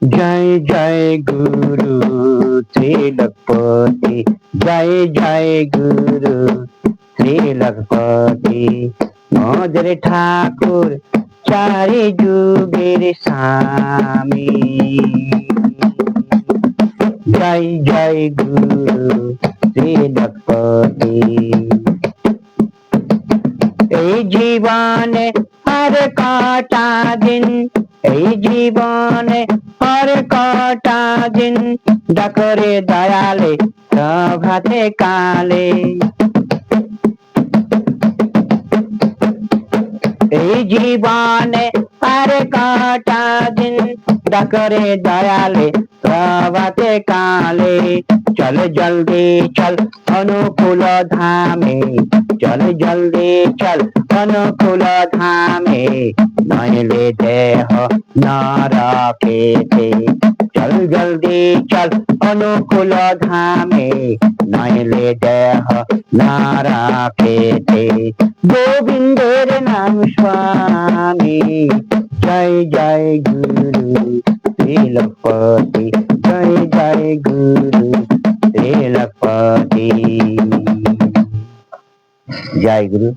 जय जय गुरु त्रिलकपति, जय जय गुरु त्रिलकपति। मदर ठाकुर चारि जुगेर स्वामी, जय जय गुरु त्रिलकपति। এই জীবনে আর কটা দিন, এই জীবনে আর কটা দিন, ডাকরে দয়ালে প্রভাতে কালে। এই জীবনে আর কটা দিন, ডাকরে দয়ালে প্রভাতে কালে। চল জলদি চল অনুকূল ধামে, চল জলদি চল অনুকূল ধামে, নইলে দেহ নরকেতে। চল জলদি চল অনুকূল ধামে, নইলে দেহ নরকেতে। গোবিন্দের নাম স্বামী, জয় জয় গুরু त्रिलकपति, जय जय गुरु त्रिलकपति। जय गुरु।